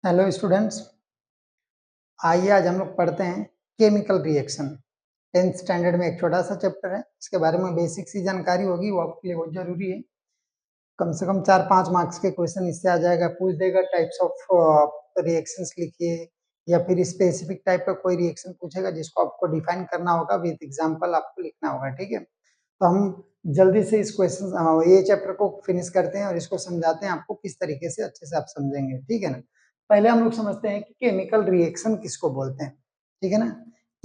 Hello students, आइए आज हम लोग पढ़ते हैं केमिकल रिएक्शन। 10th स्टैंडर्ड में एक छोटा सा चैप्टर है, इसके बारे में बेसिक सी जानकारी होगी, वो आपके लिए बहुत जरूरी है। कम से कम 4-5 मार्क्स के क्वेश्चन इससे आ जाएगा। पूछ देगा टाइप्स ऑफ रिएक्शंस लिखिए, या फिर स्पेसिफिक टाइप का कोई रिएक्शन पूछेगा जिसको आपको डिफाइन करना होगा, विद एग्जांपल आपको लिखना होगा। ठीक है, तो हम जल्दी से इस क्वेश्चन ये चैप्टर को फिनिश करते हैं और इसको समझाते हैं आपको किस तरीके से अच्छे से आप समझेंगे। ठीक है ना, पहले हम लोग समझते हैं कि केमिकल रिएक्शन किसको बोलते हैं। ठीक है ना,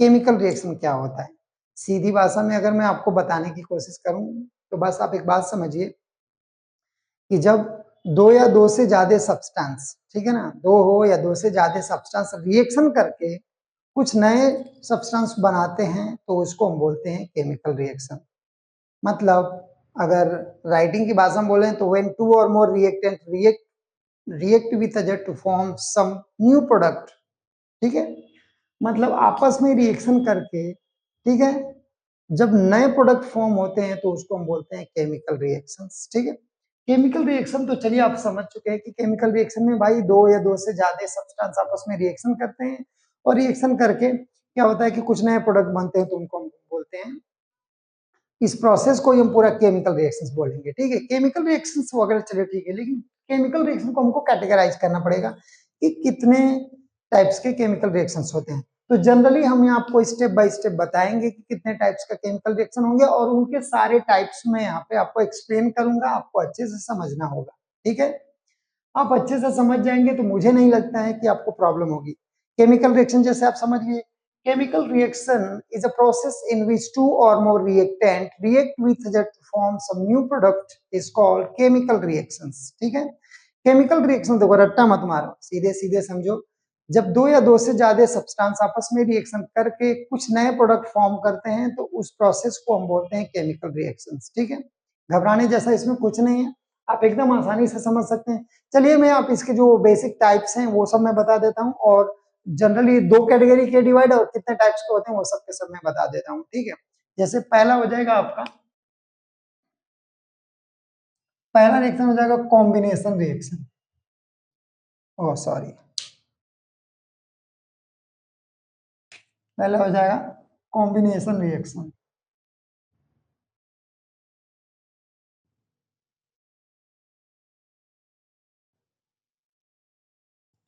केमिकल रिएक्शन क्या होता है। सीधी भाषा में अगर मैं आपको बताने की कोशिश करूं तो बस आप एक बात समझिए कि जब दो या दो से ज्यादा सब्सटेंस, ठीक है ना, दो हो या दो से ज्यादा सब्सटेंस रिएक्शन करके कुछ नए सब्सटेंस बनाते हैं तो उसको हम बोलते हैं केमिकल रिएक्शन। मतलब अगर राइटिंग की भाषा में बोले तो when two or more reactant react with other to form some new product. ठीक है, मतलब आपस में रिएक्शन करके, ठीक है, जब नए प्रोडक्ट फॉर्म होते हैं तो उसको हम बोलते हैं केमिकल रिएक्शंस। ठीक है, केमिकल रिएक्शन तो चलिए आप समझ चुके हैं कि केमिकल रिएक्शन में भाई दो या दो से ज्यादा सब्सटेंस आपस में रिएक्शन करते हैं, और रिएक्शन करके क्या होता है कि कुछ नए प्रोडक्ट बनते हैं तो उनको हम बोलते हैं, इस प्रोसेस को हम पूरा केमिकल रिएक्शंस बोलेंगे। ठीक है, केमिकल रिएक्शंस वगैरह चलिए ठीक है, लेकिन केमिकल रिएक्शन को हमको कैटेगराइज करना पड़ेगा कि कितने टाइप्स के केमिकल रिएक्शंस होते हैं। तो जनरली हम यहाँ आपको स्टेप बाय स्टेप बताएंगे कि कितने टाइप्स का केमिकल रिएक्शन होंगे, और उनके सारे टाइप्स में यहाँ पे आपको एक्सप्लेन करूंगा, आपको अच्छे से समझना होगा। ठीक है, आप अच्छे से समझ जाएंगे तो मुझे नहीं लगता है कि आपको प्रॉब्लम होगी। केमिकल रिएक्शन जैसे आप समझ गए, chemical reaction is a process in which two or more reactant react with each other to form some new product is called chemical reactions। ठीक है, केमिकल रिएक्शन देखो रट्टा मत मारो, सीधे सीधे समझो। जब दो या दो से ज्यादा सब्सटेंस आपस में रिएक्शन करके कुछ नए प्रोडक्ट फॉर्म करते हैं तो उस प्रोसेस को हम बोलते हैं केमिकल रिएक्शंस। ठीक है, घबराने जैसा इसमें कुछ नहीं है, आप एकदम आसानी से समझ सकते हैं। चलिए मैं आप इसके जो बेसिक टाइप्स हैं वो सब मैं बता देता हूँ, और जनरली दो कैटेगरी के डिवाइड और कितने टाइप्स के होते हैं वो सब के सब मैं बता देता हूँ। ठीक है, जैसे पहला हो जाएगा आपका, पहला रिएक्शन हो जाएगा कॉम्बिनेशन रिएक्शन। ओह सॉरी, पहला हो जाएगा कॉम्बिनेशन रिएक्शन।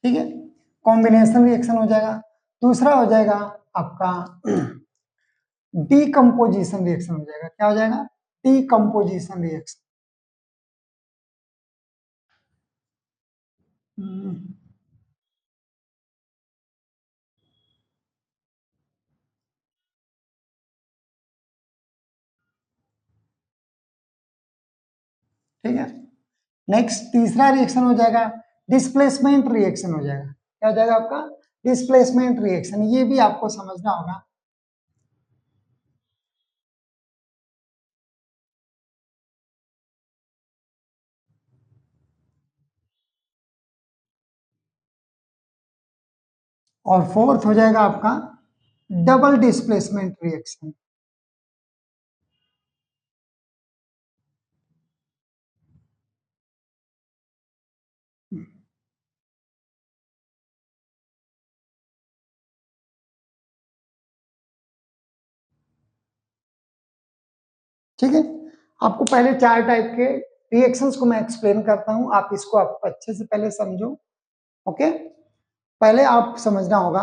ठीक है, कॉम्बिनेशन रिएक्शन हो जाएगा। दूसरा हो जाएगा आपका डीकम्पोजिशन रिएक्शन हो जाएगा। क्या हो जाएगा? Decomposition reaction. ठीक है, नेक्स्ट तीसरा रिएक्शन हो जाएगा डिस्प्लेसमेंट रिएक्शन हो जाएगा। क्या हो जाएगा आपका? Displacement reaction. ये भी आपको समझना होगा। और फोर्थ हो जाएगा आपका डबल डिस्प्लेसमेंट रिएक्शन। ठीक है, आपको पहले चार टाइप के रिएक्शंस को मैं एक्सप्लेन करता हूं, आप इसको आप अच्छे से पहले समझो। ओके, पहले आप समझना होगा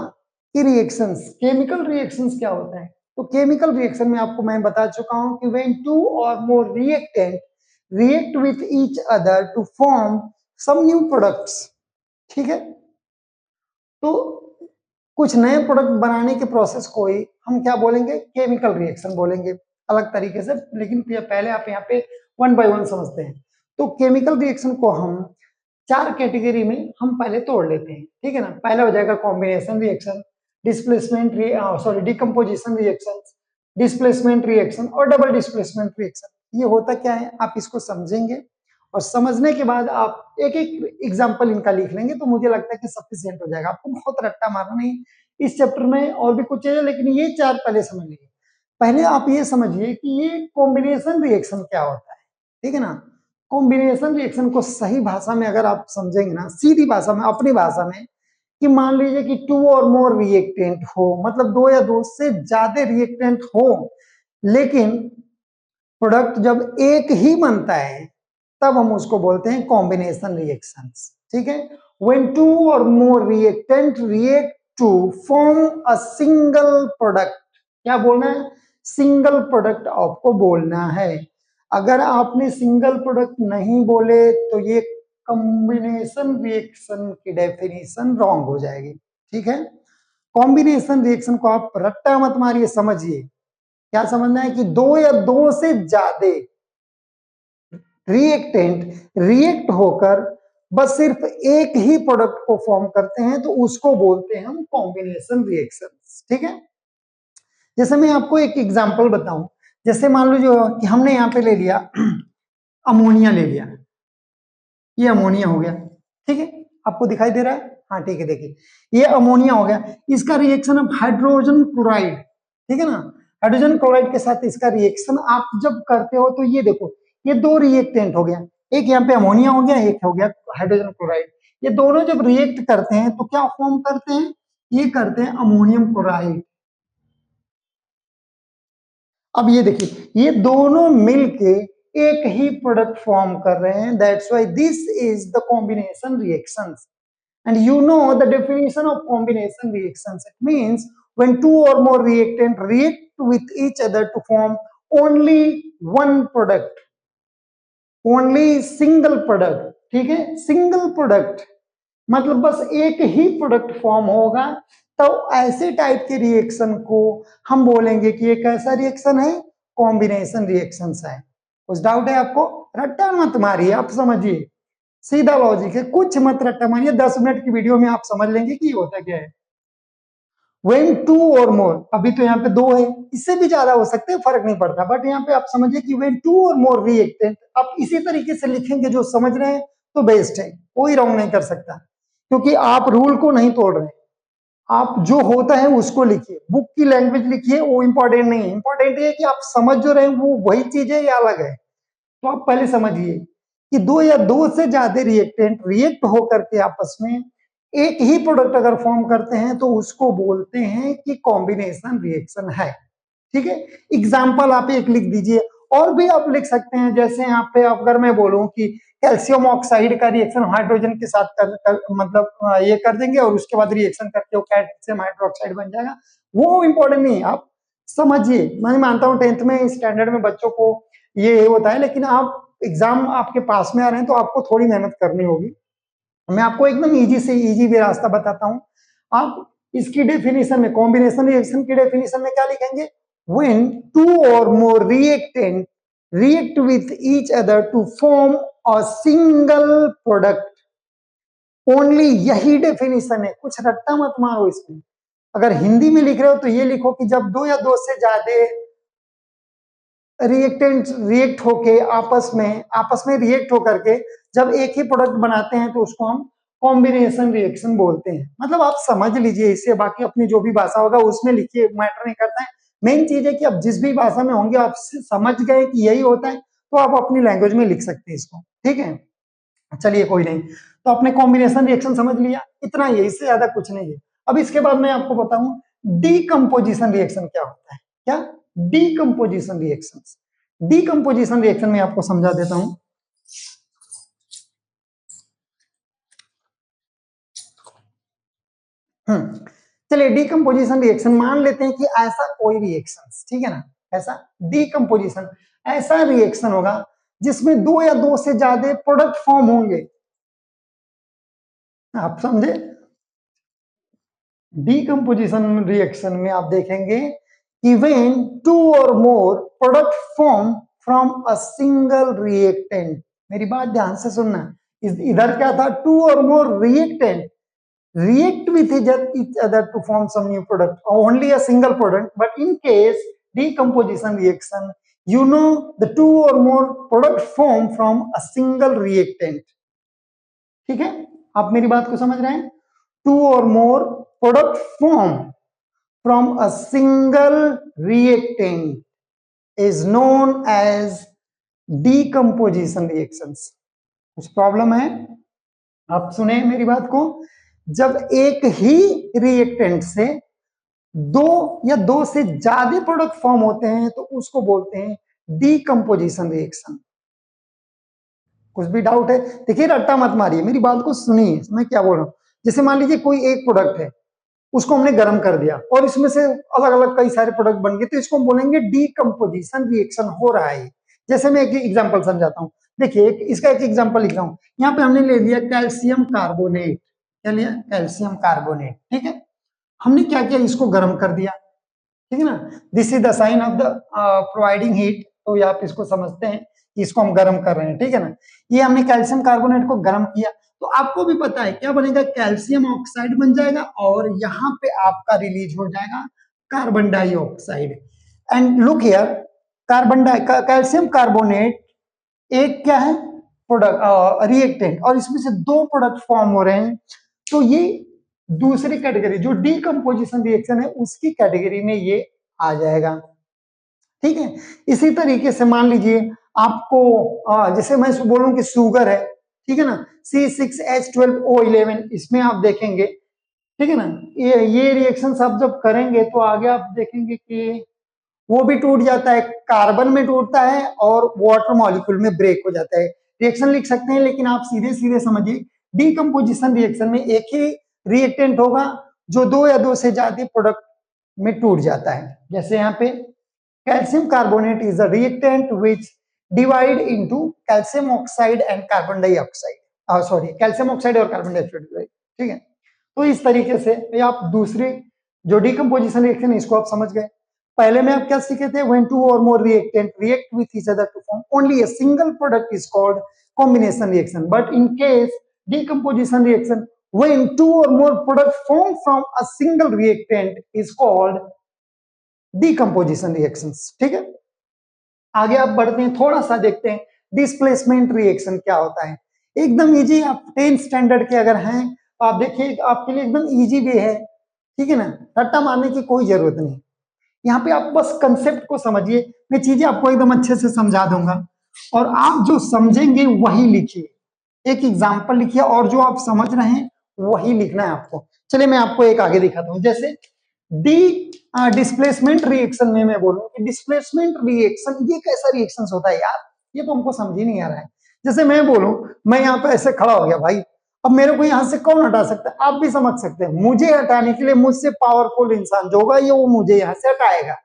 कि रिएक्शंस, केमिकल रिएक्शंस क्या होता है। तो केमिकल रिएक्शन में आपको मैं बता चुका हूं कि when two or more reactant react with each other to form some new products. ठीक है, तो कुछ नए प्रोडक्ट बनाने के प्रोसेस को ही हम क्या बोलेंगे? केमिकल रिएक्शन बोलेंगे, अलग तरीके से। लेकिन पहले आप यहाँ पे वन बाय वन समझते हैं। तो केमिकल रिएक्शन को हम चार कैटेगरी में हम पहले तोड़ लेते हैं। ठीक है ना, पहला हो जाएगा combination reaction, displacement sorry decomposition reaction, displacement reaction और डबल डिस्प्लेसमेंट रिएक्शन। ये होता क्या है आप इसको समझेंगे, और समझने के बाद आप एक एक एग्जाम्पल इनका लिख लेंगे तो मुझे लगता है कि सफिशियंट हो जाएगा। आपको बहुत रट्टा मारना नहीं, इस चैप्टर में और भी कुछ है लेकिन ये चार पहले समझ लीजिए। पहले आप ये समझिए कि ये कॉम्बिनेशन रिएक्शन क्या होता है। ठीक है ना, कॉम्बिनेशन रिएक्शन को सही भाषा में अगर आप समझेंगे ना, सीधी भाषा में, अपनी भाषा में, कि मान लीजिए कि 2 और मोर रिएक्टेंट हो, मतलब 2 या 2 से ज्यादा रिएक्टेंट हो, लेकिन प्रोडक्ट जब एक ही बनता है तब हम उसको बोलते हैं कॉम्बिनेशन रिएक्शंस। ठीक है, when two or more reactant react to form a single product, क्या बोलना है, सिंगल प्रोडक्ट आपको बोलना है। अगर आपने सिंगल प्रोडक्ट नहीं बोले तो ये कॉम्बिनेशन रिएक्शन की डेफिनेशन रॉन्ग हो जाएगी। ठीक है, कॉम्बिनेशन रिएक्शन को आप रट्टा मत मारिए, समझिए। क्या समझना है कि 2 या 2 से ज्यादा रिएक्टेंट रिएक्ट होकर बस सिर्फ एक ही प्रोडक्ट को फॉर्म करते हैं तो उसको बोलते हैं हम कॉम्बिनेशन रिएक्शंस। ठीक है, जैसे मैं आपको एक एग्जांपल बताऊं, जैसे मान लो जो कि हमने यहाँ पे ले लिया अमोनिया ले लिया, ये अमोनिया हो गया। ठीक है, आपको दिखाई दे रहा है, हाँ ठीक है, देखिए ये अमोनिया हो गया, इसका रिएक्शन अब हाइड्रोजन क्लोराइड, ठीक है ना, हाइड्रोजन क्लोराइड के साथ इसका रिएक्शन आप जब करते हो तो ये देखो, ये 2 रिएक्टेंट हो गया, एक यहाँ पे अमोनिया हो गया, एक हो गया हाइड्रोजन क्लोराइड। ये दोनों जब रिएक्ट करते हैं तो क्या फॉर्म करते हैं, ये करते हैं अमोनियम क्लोराइड। अब ये देखिए, ये दोनों मिलके एक ही प्रोडक्ट फॉर्म कर रहे हैं, that's why this is the combination reactions. And you know the definition of combination reactions. It means when 2 or more reactants react with each other to form only one product, only single product. ठीक है, single product मतलब बस एक ही product form होगा, तो ऐसे type के reaction को हम बोलेंगे कि ये कैसा रिएक्शन है, कॉम्बिनेशन रिएक्शंस है। कुछ डाउट है आपको, रट्टा मत मारिए, आप समझिए, सीधा लॉजिक है, कुछ मत रट्टा मारिए, 10 मिनट की वीडियो में आप समझ लेंगे कि होता क्या है। when 2 और more, अभी तो यहाँ पे 2 है, इससे भी ज्यादा हो सकते हैं, फर्क नहीं पड़ता, बट यहाँ पे आप समझिए कि when 2 और more reactant, आप इसी तरीके से लिखेंगे जो समझ रहे हैं तो बेस्ट है, कोई रॉन्ग नहीं कर सकता, क्योंकि आप रूल को नहीं तोड़ रहे, आप जो होता है उसको लिखिए, बुक की लैंग्वेज लिखिए, वो इंपॉर्टेंट नहीं है, इंपॉर्टेंट है कि आप समझ जो रहे हैं वो वही चीज है या अलग है। तो आप पहले समझिए कि 2 या 2 से ज्यादा रिएक्टेंट रिएक्ट होकर के आपस में एक ही प्रोडक्ट अगर फॉर्म करते हैं तो उसको बोलते हैं कि कॉम्बिनेशन रिएक्शन है। ठीक है, एग्जाम्पल आप एक लिख दीजिए, और भी आप लिख सकते हैं, जैसे यहाँ पे अगर मैं बोलूं कि कैल्शियम ऑक्साइड का रिएक्शन हाइड्रोजन के साथ मतलब ये कर देंगे और उसके बाद रिएक्शन करके वो कैल्शियम हाइड्रोक्साइड बन जाएगा, वो इंपॉर्टेंट नहीं है, आप समझिए। मैं मानता हूँ 10th में स्टैंडर्ड में बच्चों को ये होता है, लेकिन आप एग्जाम आपके पास में आ रहे हैं तो आपको थोड़ी मेहनत करनी होगी। मैं आपको एकदम इजी से इजी भी रास्ता बताता हूं, आप इसकी डेफिनेशन में, कॉम्बिनेशन रिएक्शन की डेफिनेशन में क्या लिखेंगे, when 2 or more reactant react with each other to form a single product, only यही डेफिनेशन है, कुछ रट्टा मत मारो इसमें। अगर हिंदी में लिख रहे हो तो ये लिखो कि जब 2 या 2 से ज्यादा रिएक्टेंट रिएक्ट होके आपस में रिएक्ट होकर के जब एक ही प्रोडक्ट बनाते हैं तो उसको हम कॉम्बिनेशन रिएक्शन बोलते हैं। मतलब आप समझ लीजिए इससे, बाकी अपनी जो भी भाषा होगा उसमें लिखिए, मैटर नहीं करता है। मेन चीज है कि आप जिस भी भाषा में होंगे आप समझ गए कि यही होता है तो आप अपनी लैंग्वेज में लिख सकते हैं इसको। ठीक है, चलिए कोई नहीं, तो आपने कॉम्बिनेशन रिएक्शन समझ लिया, इतना ही है, इससे ज्यादा कुछ नहीं है। अब इसके बाद मैं आपको बताऊं डीकंपोजिशन रिएक्शन क्या होता है। क्या, डीकंपोजिशन रिएक्शंस, डीकंपोजिशन रिएक्शन में आपको समझा देता हूं। चलिए, डीकंपोजिशन रिएक्शन मान लेते हैं कि ऐसा कोई रिएक्शन, ठीक है ना, ऐसा डीकंपोजिशन ऐसा रिएक्शन होगा जिसमें 2 या 2 से ज्यादा प्रोडक्ट फॉर्म होंगे। आप समझे, डीकंपोजिशन रिएक्शन में आप देखेंगे कि when 2 or more product form from a single reactant, मेरी बात ध्यान से सुनना, इधर क्या था, 2 or more reactant react with each other to form some new product, only a single product, but in case decomposition reaction, you know the 2 or more product form from a single reactant। ठीक है, आप मेरी बात को समझ रहे हैं, 2 or more product form from a single reactant is known as decomposition reactions। कुछ प्रॉब्लम है, आप सुने मेरी बात को, जब एक ही रिएक्टेंट से दो या दो से ज्यादा प्रोडक्ट फॉर्म होते हैं तो उसको बोलते हैं डीकंपोजिशन रिएक्शन। कुछ भी डाउट है? देखिए रट्टा मत मारिए, मेरी बात को सुनिए, मैं क्या बोल रहा हूं। जैसे मान लीजिए कोई एक प्रोडक्ट है, उसको हमने गर्म कर दिया और इसमें से अलग अलग कई सारे प्रोडक्ट बन गए, तो इसको हम बोलेंगे डीकंपोजिशन रिएक्शन हो रहा है। जैसे मैं एक एग्जांपल समझाता हूँ। देखिए इसका एक एग्जांपल लिख रहा हूँ। यहाँ पे हमने ले लिया कैल्शियम कार्बोनेट। क्या लिया? Calcium carbonate. ठीक है, हमने क्या किया, इसको गर्म कर दिया। ठीक है ना, this is the sign of the providing heat. तो ये आप इसको समझते हैं कि इसको हम गर्म कर रहे हैं। ठीक है ना, ये हमने कैल्शियम कार्बोनेट को गर्म किया, तो आपको भी पता है क्या बनेगा, कैल्शियम ऑक्साइड बन जाएगा और यहाँ पे आपका रिलीज हो जाएगा carbon dioxide. And look here, calcium carbonate एक क्या है, प्रोडक्ट रिएक्टेंट, और इसमें से दो प्रोडक्ट फॉर्म हो रहे हैं, तो ये दूसरी कैटेगरी जो डीकंपोजिशन रिएक्शन है उसकी कैटेगरी में ये आ जाएगा। ठीक है, इसी तरीके से मान लीजिए आपको जैसे मैं बोलूं कि शुगर है, ठीक है ना, C6H12O11, इसमें आप देखेंगे, ठीक है ना, ये रिएक्शन आप जब करेंगे तो आगे आप देखेंगे कि वो भी टूट जाता है, कार्बन में टूटता है और वाटर मॉलिक्यूल में ब्रेक हो जाता है। रिएक्शन लिख सकते हैं, लेकिन आप सीधे सीधे समझिए, डीकंपोजिशन रिएक्शन में एक ही रिएक्टेंट होगा जो दो या दो से ज्यादा प्रोडक्ट में टूट जाता है। जैसे यहाँ पे calcium carbonate is a reactant which divide into calcium oxide and carbon dioxide, sorry calcium oxide और कार्बन डाइऑक्साइड। ठीक है, तो इस तरीके से आप दूसरे जो डीकंपोजिशन रिएक्शन इसको आप समझ गए। पहले में आप क्या सीखे थे, when two or more reactant react with each other to form only a single product is called combination reaction. But in case decomposition reaction, when two or more products form from a single reactant is called decomposition reactions. ठीक है, आगे आप बढ़ते हैं, थोड़ा सा देखते हैं डिस्प्लेसमेंट रिएक्शन क्या होता है। एकदम इजी, आप 10th स्टैंडर्ड के अगर हैं तो आप देखिए आपके लिए एकदम इजी वे है। ठीक है ना, रट्टा मारने की कोई जरूरत नहीं, यहाँ पे आप बस कंसेप्ट को समझिए, मैं चीजें आपको एकदम अच्छे से समझा दूंगा और आप जो समझेंगे वही लिखिए। एक एग्जांपल लिखिए और जो आप समझ रहे हैं वही लिखना है आपको। चलिए मैं आपको एक आगे दिखाता हूं। जैसे डी डिस्प्लेसमेंट रिएक्शन में मैं बोलूं कि डिस्प्लेसमेंट रिएक्शन ये कैसा रिएक्शन होता है यार, ये तो हमको समझ ही नहीं आ रहा है। जैसे मैं बोलूं, मैं यहाँ पे ऐसे खड़ा हो गया भाई, अब मेरे को यहाँ से कौन हटा सकता है? आप भी समझ सकते हैं, मुझे हटाने के लिए मुझसे पावरफुल इंसान जो होगा ये वो मुझे यहाँ से हटाएगा।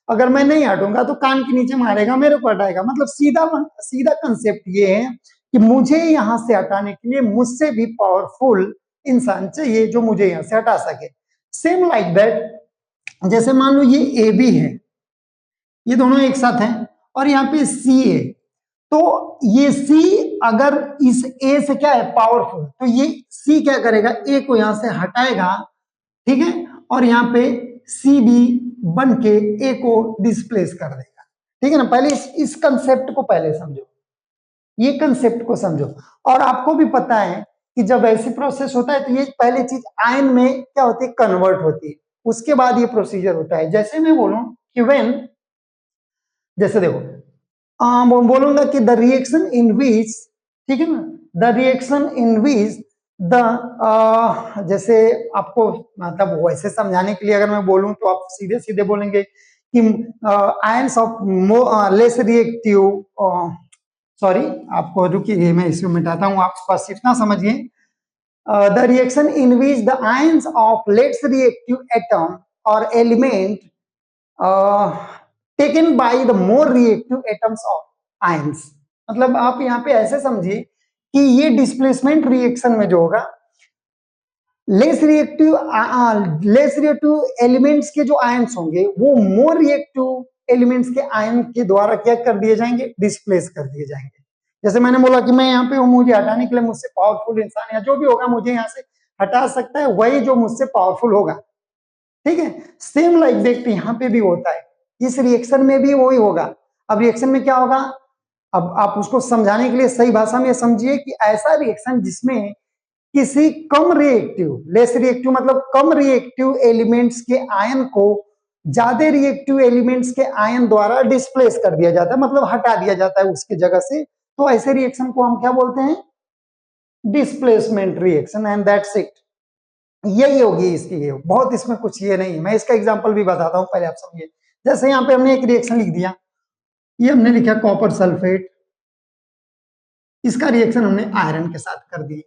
अगर मैं नहीं हटूंगा तो कान के नीचे मारेगा, मेरे को हटाएगा। मतलब सीधा सीधा कंसेप्ट ये है कि मुझे यहाँ से हटाने के लिए मुझसे भी पावरफुल इंसान चाहिए जो मुझे यहाँ से हटा सके। सेम लाइक दैट, जैसे मान लो ये ए बी है, ये दोनों एक साथ हैं और यहाँ पे सी है, तो ये सी अगर इस ए से क्या है पावरफुल, तो ये सी क्या करेगा, ए को यहां से हटाएगा। ठीक है, और यहाँ पे सी बी बन के ए को डिस्प्लेस कर देगा। ठीक है ना, पहले इस कंसेप्ट को पहले समझो, ये कंसेप्ट को समझो। और आपको भी पता है कि जब ऐसी प्रोसेस होता है तो ये पहले चीज आयन में क्या होती है, कन्वर्ट होती है, उसके बाद ये प्रोसीजर होता है। जैसे मैं बोलूं कि व्हेन, जैसे देखो बोलूंगा कि द रिएक्शन इन विच, ठीक है ना, the reaction in which the, जैसे आपको मतलब वैसे समझाने के लिए अगर मैं बोलूं तो आप सीधे सीधे बोलेंगे कि ions of less reactive, sorry आपको रुकिए मैं इसको मिटाता हूं, आप बस इतना समझिए, the reaction in which the ions of less reactive atom or element taken by the more reactive atoms of ions. मतलब आप यहाँ पे ऐसे समझिए कि ये डिस्प्लेसमेंट रिएक्शन में जो होगा, लेस रिएक्टिव एलिमेंट्स के जो आयंस होंगे वो मोर रिएक्टिव एलिमेंट्स के आयन के द्वारा क्या कर दिए जाएंगे, डिस्प्लेस कर दिए जाएंगे। जैसे मैंने बोला कि मैं यहाँ पे हूँ, मुझे हटाने के लिए मुझसे पावरफुल इंसान या जो भी होगा मुझे यहाँ से हटा सकता है, वही जो मुझसे पावरफुल होगा। ठीक है, सेम लाइक दैट यहाँ पे भी होता है, इस रिएक्शन में भी वही होगा। अब रिएक्शन में क्या होगा, अब आप उसको समझाने के लिए सही भाषा में समझिए कि ऐसा रिएक्शन जिसमें किसी कम रिएक्टिव, लेस रिएक्टिव मतलब कम रिएक्टिव एलिमेंट्स के आयन को ज्यादा रिएक्टिव एलिमेंट्स के आयन द्वारा डिस्प्लेस कर दिया जाता है, मतलब हटा दिया जाता है उसकी जगह से, तो ऐसे रिएक्शन को हम क्या बोलते हैं, displacement reaction, and that's it. यही होगी इसकी, ये बहुत इसमें कुछ ये नहीं है। मैं इसका एग्जांपल भी बताता हूँ, पहले आप समझिए। जैसे यहाँ पे हमने एक रिएक्शन लिख दिया, ये हमने लिखा कॉपर सल्फेट, इसका रिएक्शन हमने आयरन के साथ कर दिया,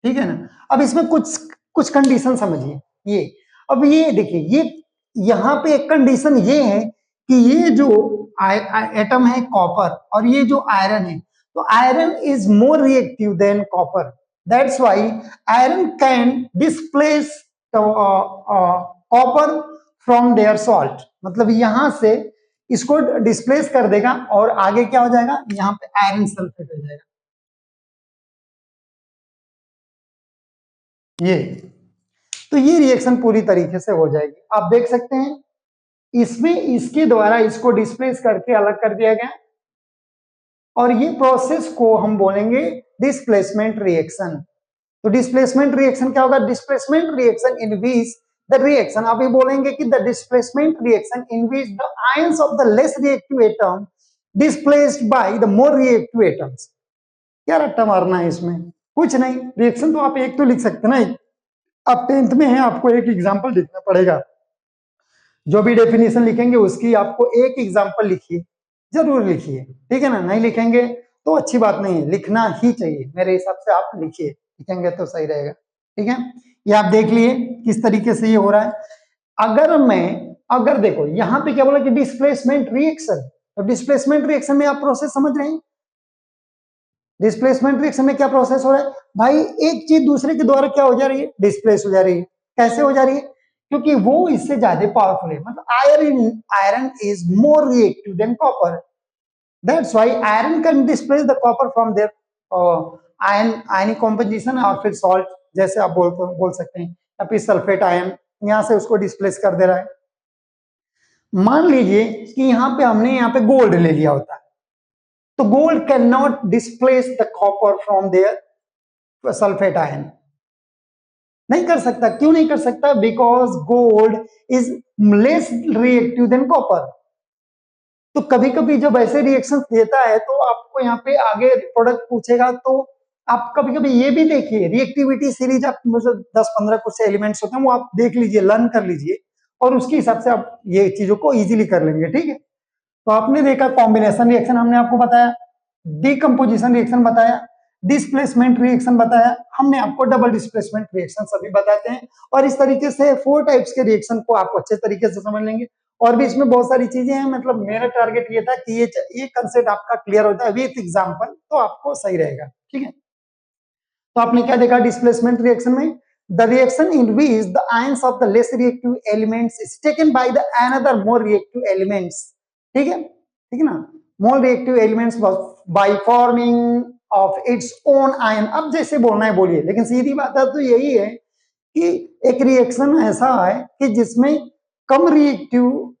ठीक है ना। अब इसमें कुछ कुछ कंडीशन समझिए। ये अब ये देखिए, ये यहाँ पे एक कंडीशन ये है कि ये जो एटम है कॉपर और ये जो आयरन है, तो iron is more reactive than copper, that's why iron can displace copper from their salt. मतलब यहां से इसको डिस्प्लेस कर देगा और आगे क्या हो जाएगा, यहाँ पे आयरन सल्फेट हो जाएगा। ये तो ये रिएक्शन पूरी तरीके से हो जाएगी। आप देख सकते हैं इसमें इसके द्वारा इसको डिस्प्लेस करके अलग कर दिया गया, और ये प्रोसेस को हम बोलेंगे डिस्प्लेसमेंट रिएक्शन। तो डिस्प्लेसमेंट रिएक्शन क्या होगा, displacement reaction in which the reaction, आप ये बोलेंगे कि the displacement reaction in which the ions of the less reactive atom displaced by the more reactive atoms. क्या रट्टा मारना है इसमें, कुछ नहीं। रिएक्शन तो आप एक तो लिख सकते ना, अब 10th में है, आपको एक एग्जाम्पल लिखना पड़ेगा। जो भी डेफिनेशन लिखेंगे उसकी आपको एक एग्जाम्पल लिखिए, जरूर लिखिए, ठीक है ना। नहीं लिखेंगे तो अच्छी बात नहीं है, लिखना ही चाहिए मेरे हिसाब से, आप लिखिए, लिखेंगे तो सही रहेगा, ठीक है। ये आप देख लिए किस तरीके से ये हो रहा है। अगर देखो यहाँ पे क्या बोला कि डिस्प्लेसमेंट रिएक्शन, तो डिस्प्लेसमेंट रिएक्शन में आप प्रोसेस समझ रहे हैं। डिस्प्लेसमेंट रिएक्शन में क्या प्रोसेस हो रहा है भाई, एक चीज दूसरे के द्वारा क्या हो जा रही है, डिस्प्लेस हो जा रही है। कैसे हो जा रही है, क्योंकि वो इससे ज्यादा पावरफुल है। मतलब iron is more reactive than copper, that's why iron can displace the copper from their ionic composition, और फिर सॉल्ट जैसे आप बोल सकते हैं, या फिर सल्फेट आयन यहां से उसको डिस्प्लेस कर दे रहा है। मान लीजिए कि यहाँ पे हमने यहाँ पे गोल्ड ले लिया होता है, तो gold can not displace the copper from their sulphate ion, नहीं कर सकता। क्यों नहीं कर सकता, because gold is less reactive than copper. तो कभी कभी जब ऐसे रिएक्शंस देता है तो आपको यहाँ पे आगे प्रोडक्ट पूछेगा, तो आप कभी कभी ये भी देखिए, रिएक्टिविटी सीरीज आप 10-15 कुछ एलिमेंट्स होते हैं, वो आप देख लीजिए, लर्न कर लीजिए, और उसके हिसाब से आप ये चीजों को इजीली कर लेंगे, ठीक है। तो आपने देखा कॉम्बिनेशन रिएक्शन हमने आपको बताया, डीकम्पोजिशन रिएक्शन बताया, डिस्प्लेसमेंट रिएक्शन बताया, हमने आपको डबल डिस्प्लेसमेंट रिएक्शन सभी बताते हैं। और इस तरीके से 4 टाइप्स के रिएक्शन को आप अच्छे तरीके से समझ लेंगे। और भी इसमें बहुत सारी चीजें हैं, मतलब मेरा टारगेट ये था कि ये कंसेप्ट आपका क्लियर हो जाए विथ एग्जांपल, तो आपको सही रहेगा, ठीक है। तो आपने क्या देखा डिस्प्लेसमेंट रिएक्शन में, the reaction in which the ions of the less reactive elements is taken by the another more reactive elements, ठीक है ना, more reactive elements by forming of its own ion. अब जैसे बोलना है बोलिए, लेकिन सीधी बात है तो यही है कि एक रिएक्शन ऐसा है कि जिसमें कम रिएक्टिव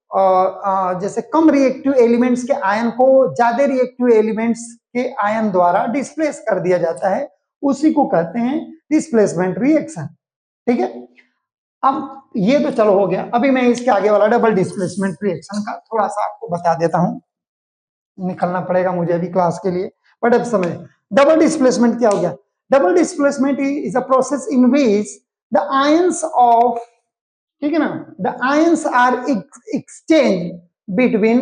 जैसे कम रिएक्टिव एलिमेंट्स के आयन को ज्यादा रिएक्टिव एलिमेंट्स के आयन द्वारा डिस्प्लेस कर दिया जाता है, उसी को कहते हैं डिस्प्लेसमेंट रिएक्शन, ठीक है। अब ये तो चलो हो गया, अभी मैं इसके आगे वाला डबल डिस्प्लेसमेंट रिएक्शन का थोड़ा सा आपको बता देता हूं, निकलना पड़ेगा मुझे अभी क्लास के लिए, बट अब समझ। डबल डिस्प्लेसमेंट क्या हो गया, double displacement is a process in which the ions of, ठीक है ना, the ions are exchange between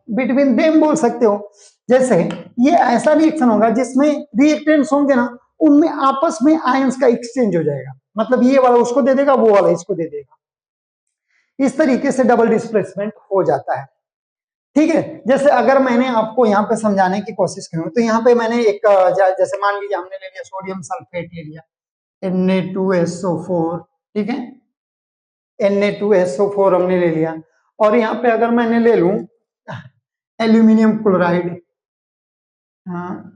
between them बोल सकते हो। जैसे ये ऐसा रिएक्शन होगा जिसमें रिएक्टेंट्स होंगे ना, उनमें आपस में आयंस का एक्सचेंज हो जाएगा, मतलब ये वाला उसको दे देगा, वो वाला इसको दे देगा, इस तरीके से डबल डिस्प्लेसमेंट हो जाता है, ठीक है। जैसे अगर मैंने आपको यहाँ पे समझाने की कोशिश करूं, तो यहाँ पे मैंने एक जैसे मान लीजिए हमने ले लिया सोडियम सल्फेट ले लिया, Na2SO4, ठीक है, Na2SO4 हमने ले लिया, और यहाँ पे अगर मैंने ले लूं एल्यूमिनियम क्लोराइड, हाँ,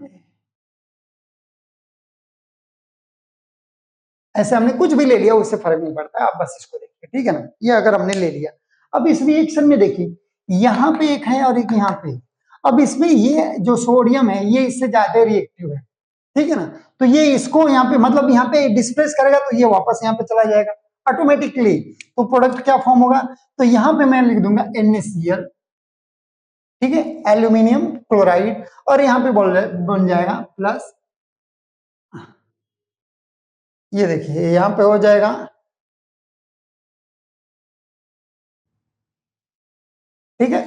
ऐसे हमने कुछ भी ले लिया, उससे फर्क नहीं पड़ता, आप बस इसको देखिए, ठीक है ना। ये अगर हमने ले लिया, अब इस रिएक्शन में देखिए यहाँ पे एक है और एक यहाँ पे, अब इसमें ये जो सोडियम है ये इससे ज्यादा रिएक्टिव है, ठीक है ना। तो ये इसको यहाँ पे मतलब यहाँ पे डिस्प्लेस करेगा, तो ये वापस यहाँ पे चला जाएगा ऑटोमेटिकली। तो प्रोडक्ट क्या फॉर्म होगा, तो यहाँ पे मैं लिख दूंगा NaCl, ठीक है, एल्यूमिनियम क्लोराइड, और यहाँ पे बन जाएगा प्लस ये देखिए यहाँ पे हो जाएगा, ठीक है।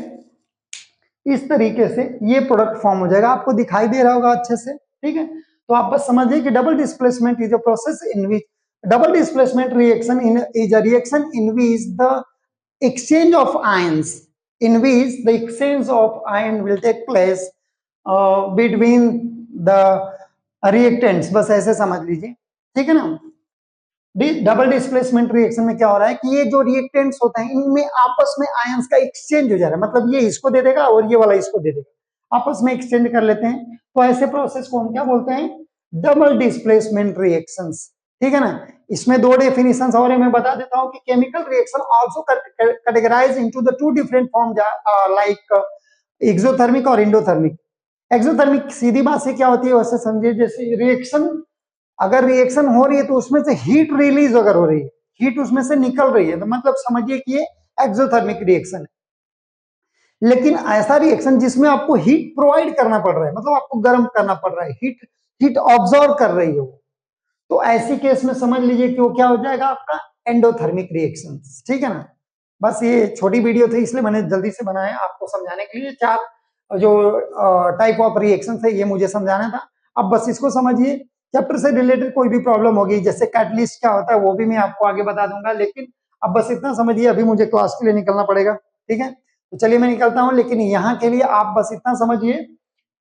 इस तरीके से ये प्रोडक्ट फॉर्म हो जाएगा, आपको दिखाई दे रहा होगा अच्छे से, ठीक है। तो आप बस समझिए कि double displacement is a process in which double displacement reaction in is a reaction in which the exchange of ions in which the exchange of ion will take place between the reactants, बस ऐसे समझ लीजिए, ठीक है ना। Double displacement reaction में क्या हो रहा है कि ये जो रिएक्टेंट्स होते हैं इनमें आपस में आयंस का एक्सचेंज हो जा रहा है, मतलब ये इसको दे देगा और ये वाला इसको दे देगा, आपस में एक्सचेंज कर लेते हैं। तो ऐसे प्रोसेस को हम क्या बोलते हैं, डबल डिस्प्लेसमेंट रिएक्शंस, ठीक है ना। इसमें दो डेफिनेशंस और है, मैं बता देता हूं कि chemical reaction also categorize into the two different form like exothermic और इंडोथर्मिक। एक्सोथर्मिक सीधी बात से क्या होती है वैसे समझिए, जैसे रिएक्शन, अगर रिएक्शन हो रही है तो उसमें से हीट रिलीज अगर हो रही है, हीट उसमें से निकल रही है, तो मतलब समझिए कि ये एक्सोथर्मिक रिएक्शन है। लेकिन ऐसा रिएक्शन जिसमें आपको हीट प्रोवाइड करना पड़ रहा है, मतलब आपको गर्म करना पड़ रहा है, हीट हीट ऑब्जॉर्व कर रही है वो, तो ऐसी केस में समझ लीजिए कि वो क्या हो जाएगा, आपका एंडोथर्मिक रिएक्शन, ठीक है ना। बस ये छोटी वीडियो थी इसलिए मैंने जल्दी से बनाया आपको समझाने के लिए, चार जो टाइप ऑफ रिएक्शन है ये मुझे समझाना था। अब बस इसको समझिए, चैप्टर से रिलेटेड कोई भी प्रॉब्लम होगी, जैसे कैटलिस्ट क्या होता है वो भी मैं आपको आगे बता दूंगा, लेकिन अब बस इतना समझिए, अभी मुझे क्लास के लिए निकलना पड़ेगा, ठीक है। तो चलिए मैं निकलता हूं, लेकिन यहाँ के लिए आप बस इतना समझिए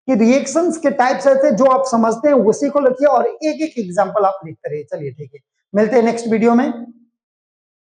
कि रिएक्शंस के टाइप्स ऐसे जो आप समझते हैं उसी को लिखिए और एक एक एग्जांपल आप लिखते रहिए। चलिए ठीक है, मिलते हैं नेक्स्ट वीडियो में।